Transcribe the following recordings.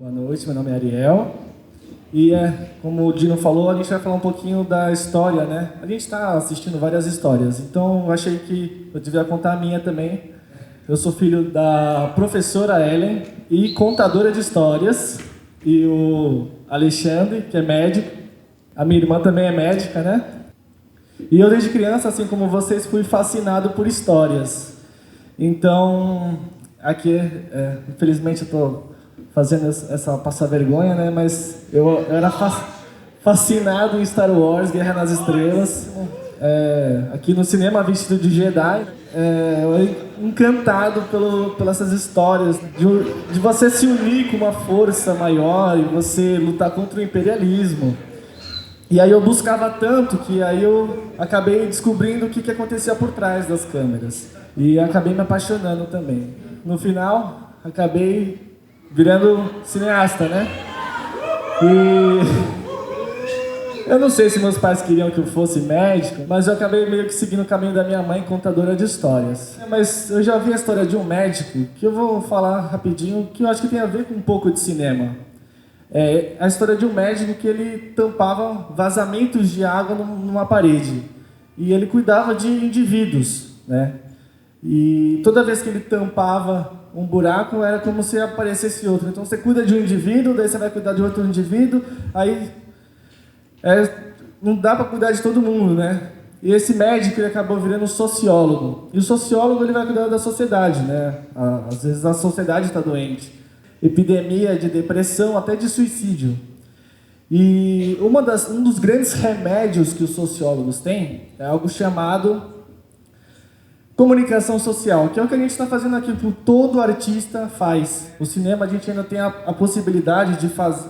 Boa noite, meu nome é Ariel. E como o Dino falou, a gente vai falar um pouquinho da história, né? A gente está assistindo várias histórias, então eu achei que eu devia contar a minha também. Eu sou filho da professora Ellen e contadora de histórias, e o Alexandre, que é médico. A minha irmã também é médica, né? E eu desde criança, assim como vocês, fui fascinado por histórias. Então, aqui, infelizmente eu estou fazendo essa passar vergonha, né? Mas eu era fascinado em Star Wars, Guerra nas Estrelas. Aqui no cinema vestido de Jedi. Eu era encantado pelas essas histórias de você se unir com uma força maior e você lutar contra o imperialismo. E aí eu buscava tanto que aí eu acabei descobrindo o que acontecia por trás das câmeras. E acabei me apaixonando também. No final, acabei virando cineasta, né? E eu não sei se meus pais queriam que eu fosse médico, mas eu acabei meio que seguindo o caminho da minha mãe, contadora de histórias. Mas eu já vi a história de um médico, que eu vou falar rapidinho, que eu acho que tem a ver com um pouco de cinema. É a história de um médico que ele tampava vazamentos de água numa parede. E ele cuidava de indivíduos, né? E toda vez que ele tampava um buraco, era como se aparecesse outro. Então você cuida de um indivíduo, daí você vai cuidar de outro indivíduo, aí não dá para cuidar de todo mundo, né? E esse médico ele acabou virando sociólogo. E o sociólogo ele vai cuidar da sociedade, né? Às vezes a sociedade está doente. Epidemia de depressão, até de suicídio. E um dos grandes remédios que os sociólogos têm é algo chamado comunicação social, que é o que a gente está fazendo aqui, que todo artista faz. O cinema, a gente ainda tem a possibilidade de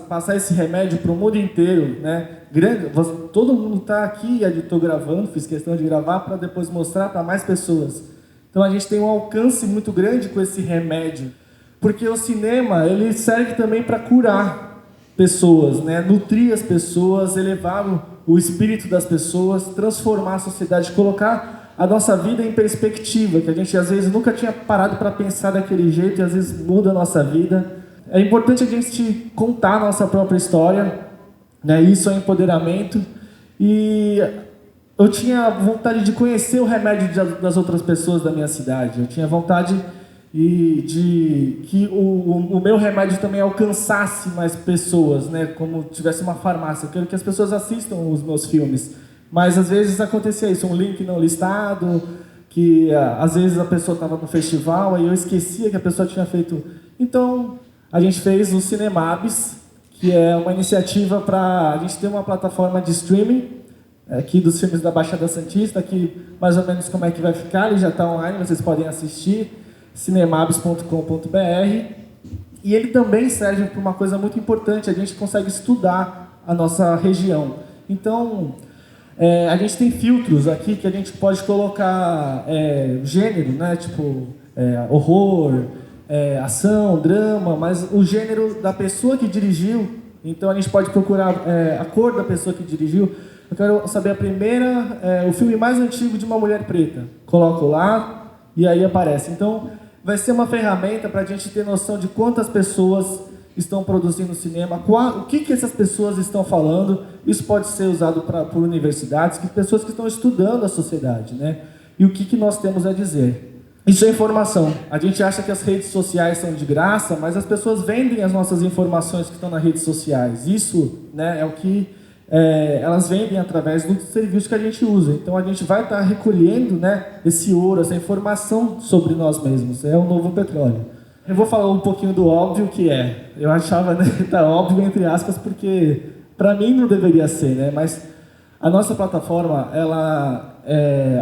passar esse remédio para o mundo inteiro, né? Todo mundo está aqui, eu estou gravando, fiz questão de gravar para depois mostrar para mais pessoas. Então a gente tem um alcance muito grande com esse remédio. Porque o cinema, ele serve também para curar pessoas, né? Nutrir as pessoas, elevar o espírito das pessoas, transformar a sociedade, colocar a nossa vida em perspectiva, que a gente às vezes nunca tinha parado para pensar daquele jeito e às vezes muda a nossa vida. É importante a gente contar a nossa própria história, né? Isso é empoderamento. E eu tinha vontade de conhecer o remédio das outras pessoas da minha cidade. Eu tinha vontade de que o meu remédio também alcançasse mais pessoas, né? Como tivesse uma farmácia. Eu quero que as pessoas assistam os meus filmes. Mas às vezes acontecia isso, um link não listado, que às vezes a pessoa estava no festival e eu esquecia que a pessoa tinha feito. Então a gente fez o Cinemabs, que é uma iniciativa para a gente ter uma plataforma de streaming aqui dos filmes da Baixada Santista, que mais ou menos como é que vai ficar, ele já está online, vocês podem assistir. Cinemabs.com.br. E ele também serve para uma coisa muito importante, a gente consegue estudar a nossa região. Então, a gente tem filtros aqui que a gente pode colocar gênero, né? Tipo horror, ação, drama, mas o gênero da pessoa que dirigiu. Então a gente pode procurar a cor da pessoa que dirigiu. Eu quero saber o filme mais antigo de uma mulher preta. Coloco lá e aí aparece. Então vai ser uma ferramenta para a gente ter noção de quantas pessoas estão produzindo cinema, o que essas pessoas estão falando. Isso pode ser usado por universidades, pessoas que estão estudando a sociedade, né? E o que nós temos a dizer. Isso é informação. A gente acha que as redes sociais são de graça, mas as pessoas vendem as nossas informações que estão nas redes sociais. Isso, né, é o que elas vendem através do serviço que a gente usa. Então a gente vai estar recolhendo, né, esse ouro, essa informação sobre nós mesmos. É o novo petróleo. Eu vou falar um pouquinho do óbvio que é. Eu achava, né, tá óbvio entre aspas, porque para mim não deveria ser, né? Mas a nossa plataforma ela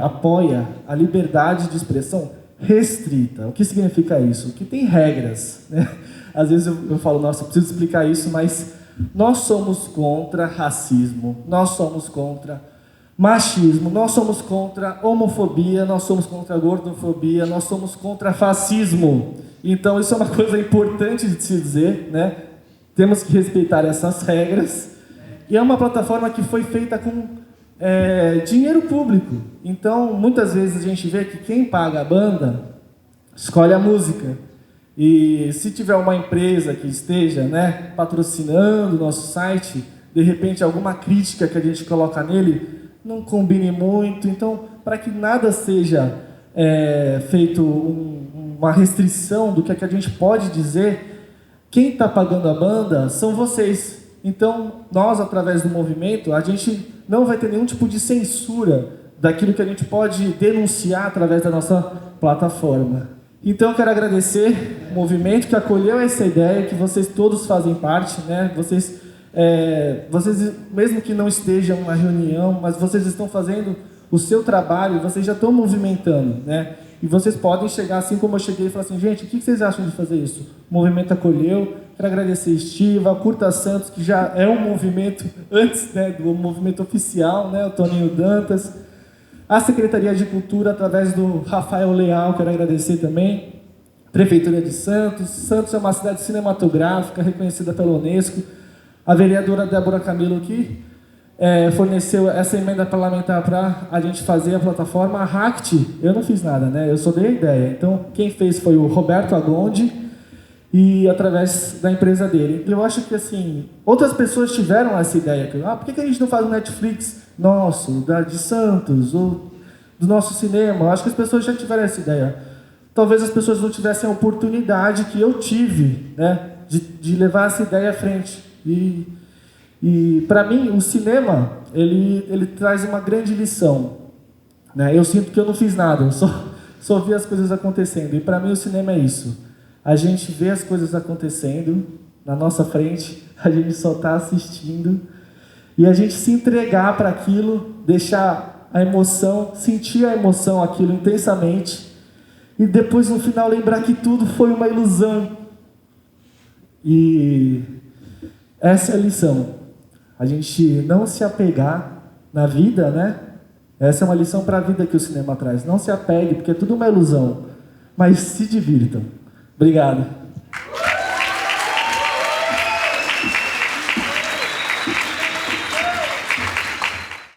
apoia a liberdade de expressão restrita. O que significa isso? Que tem regras, né? Às vezes eu falo, nossa, eu preciso explicar isso, mas nós somos contra racismo, nós somos contra machismo, nós somos contra homofobia, nós somos contra gordofobia, nós somos contra fascismo. Então isso é uma coisa importante de se dizer, né? Temos que respeitar essas regras. E é uma plataforma que foi feita com dinheiro público. Então muitas vezes a gente vê que quem paga a banda escolhe a música. E se tiver uma empresa que esteja, né, patrocinando o nosso site, de repente alguma crítica que a gente coloca nele não combine muito. Então, para que nada seja feito uma restrição do que a gente pode dizer, quem está pagando a banda são vocês. Então, nós, através do movimento, a gente não vai ter nenhum tipo de censura daquilo que a gente pode denunciar através da nossa plataforma. Então, eu quero agradecer o movimento que acolheu essa ideia, que vocês todos fazem parte, né? Vocês, mesmo que não estejam na reunião, mas vocês estão fazendo o seu trabalho, vocês já estão movimentando, né? E vocês podem chegar, assim como eu cheguei, e falar assim, gente, o que vocês acham de fazer isso? O movimento acolheu. Quero agradecer a Estiva, a Curta Santos, que já é um movimento antes, né, do movimento oficial, né, o Toninho Dantas. A Secretaria de Cultura, através do Rafael Leal, quero agradecer também. Prefeitura de Santos. Santos é uma cidade cinematográfica, reconhecida pela Unesco. A vereadora Débora Camilo, que forneceu essa emenda parlamentar para a gente fazer a plataforma. A RACT, eu não fiz nada, né? Eu só dei a ideia. Então, quem fez foi o Roberto Agondi, e através da empresa dele. Eu acho que, assim, outras pessoas tiveram essa ideia. Por que a gente não faz um Netflix nosso, de Santos, ou do nosso cinema? Eu acho que as pessoas já tiveram essa ideia. Talvez as pessoas não tivessem a oportunidade que eu tive, né, de levar essa ideia à frente. E para mim, o cinema, ele traz uma grande lição, né? Eu sinto que eu não fiz nada, eu só vi as coisas acontecendo. E para mim, o cinema é isso. A gente vê as coisas acontecendo na nossa frente, a gente só está assistindo, e a gente se entregar para aquilo, deixar a emoção, sentir a emoção, aquilo intensamente, e depois no final lembrar que tudo foi uma ilusão. E essa é a lição. A gente não se apegar na vida, né? Essa é uma lição para a vida que o cinema traz. Não se apegue, porque é tudo uma ilusão, mas se divirtam. Obrigado.